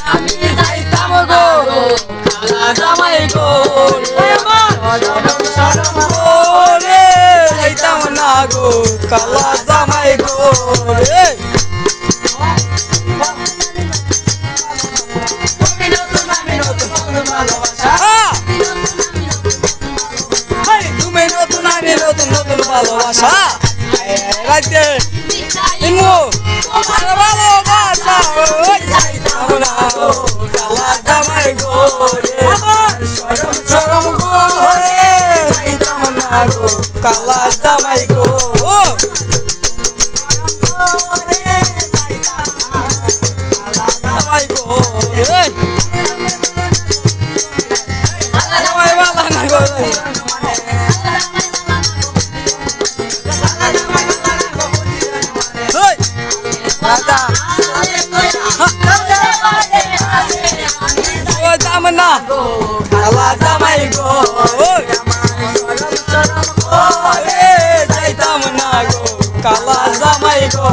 আমি যাইতাম গো কালা জামাই গো শরম করে যাইতাম না গো কালা জামাই গো রে তুমি নতুন আমি নতুন নতুন ভালোবাসা রাইতে ইমু তোমার ভালোবাসা যাইতাম না গো কালা জামাই গো রে শরম শরম করে যাইতাম না গো কালা জামাই গো জামাই গো জামাই বালা না গো রাজা না কালা জামাই গো যাইতাম না গো কালা জামাই গো